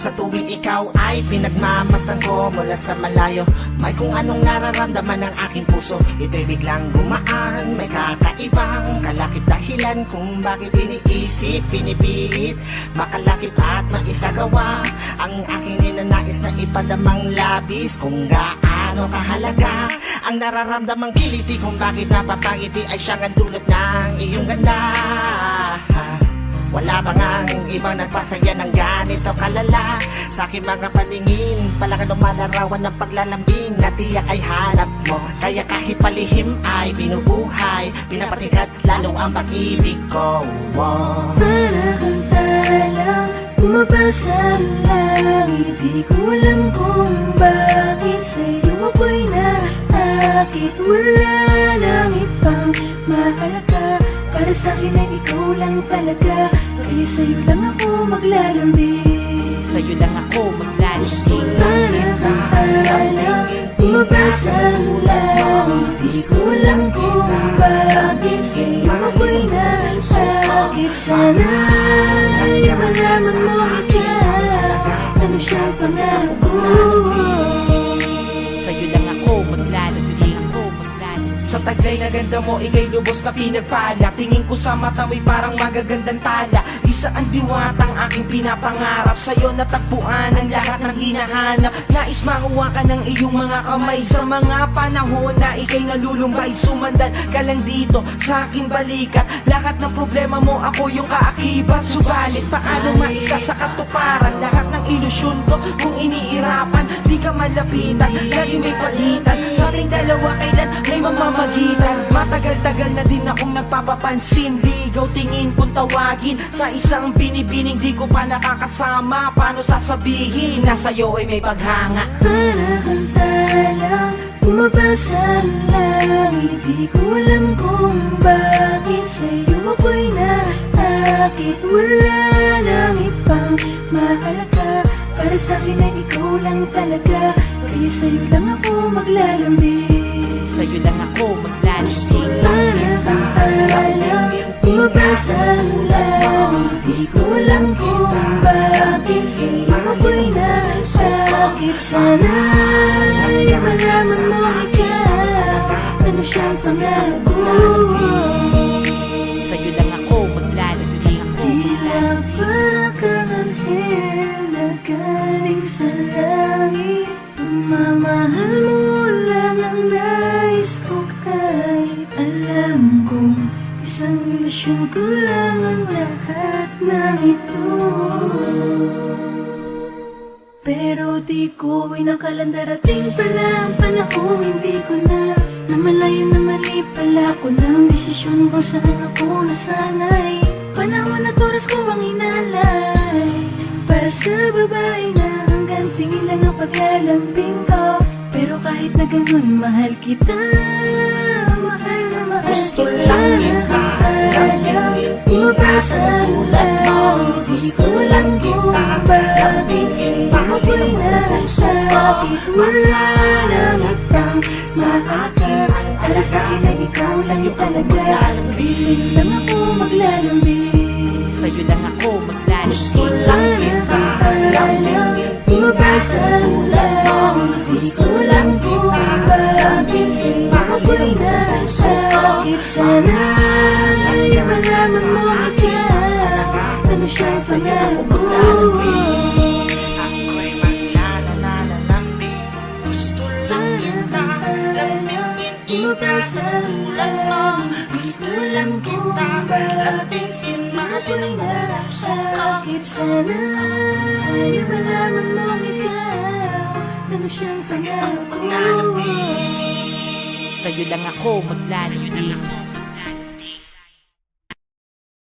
Sa tuwing ikaw ay pinagmamasdan ko mula sa malayo, may kung anong nararamdaman ng aking puso. Ito'y biglang gumaan, may kakaibang kalakip dahilan kung bakit iniisip, pinipilit makalakip at maisagawa ang aking ninanais na ipadamang labis. Kung gaano kahalaga ang nararamdamang kiliti, kung bakit napapangiti ay siyang ang dulot ng iyong ganda. Wala ba ngang ibang nagpasaya ng ganito kalala? Sa aking mga paningin, palakad lumalarawan ng paglalambing na tiyak ay hanap mo. Kaya kahit palihim ay binubuhay, pinapatingkat lalo ang pag-ibig ko. Para kang talang bumabasa ng langit, di ko alam kung bakit sa'yo ako'y naakit. Wala nang ibang mahalaga, para sa'kin ay ikaw lang talaga. Kaya sa'yo lang ako maglalambing, sa'yo lang ako maglalambing. para kang talang bumabasa ng langit, di ko alam kung bakit sa'yo ako'y naakit. Sana ay malaman mo ikaw, ano siyang pangarap ko. Sa'yo lang ako maglalambing, ako maglalambing. Sa taglay na ganda mo, ika'y lubos na pinagpala. Tingin ko sa mata mo'y parang magagandang tala. Isa ang diwatang aking pinapangarap, sa'yo natagpuan ang lahat ng hinahanap. Nais makuha ka ng iyong mga kamay sa mga panahon na ika'y nalulumbay. Sumandan ka lang dito sa aking balikat, lahat ng problema mo ako yung kaakibat. Subalit paano maisa sa katuparan lahat ng ilusyon ko kung iniirapan? Di ka malapitan, lagi may pagitan sa ating dalawa, kailan may mamamagitan. Matagal-tagal na din akong nagpapapansin, ligaw tingin kung tawagin sa isang binibining di ko pa nakakasama. Paano sasabihin na sa'yo ay may paghanga? Para kang talang bumabasa ng langit, di ko alam kung bakit sa'yo ako'y naakit. Wala nang ibang mahalaga, para sa'kin ay ikaw lang talaga. Kaya sa'yo lang ako maglalambing, Sa'yo lang ako maglalambing. para kang talang bumabasa ng langit, di ko alam kung bakit sa'yo ako'y naakit. Sana ay malaman mo ikaw, ano siyang pangarap ko. Sa'yo lang ako maglalambing, ako Tila para kang anghel na galing sa langit, pagmamahal mo lang ang nais ko. Kahit alam kong isang ilusyon ko lang ang lahat ng ito, pero di ko inakalang darating pala ang panahon. Hindi ko na namalayan na mali pala ko ng desisyon kung saan ako nasanay. Panahon at oras ko ang inalay para sa babae na hanggang tingin lang ang paglalambing ko. Pero kahit na ganun, mahal kita, mahal na mahal Gusto kita. lang kita lambingin, Bumabasa ng langit, di ko alam kung bakit sa'yo ako'y naakit. Wala nang ibang mahalaga, para sa'kin ay ikaw lang talaga. Kaya sa'yo lang ako maglalambing, Sa'yo lang ako gusto maglalambing. lang kita lambingin. bumabasa ng langit, di ko alam kung bakit sa'yo ako'y naakit. Sana ay malaman mo ikaw, ano siyang pangarap ko. Ako'y maglalalambing, gusto lang kita lambingin. Bumabasa ng langit, Gusto lang kita lambingin. ako'y naakit. Sana sa'yo malaman mo ikaw, ano siyang pangarap ko. Sa'yo lang ako maglalambing.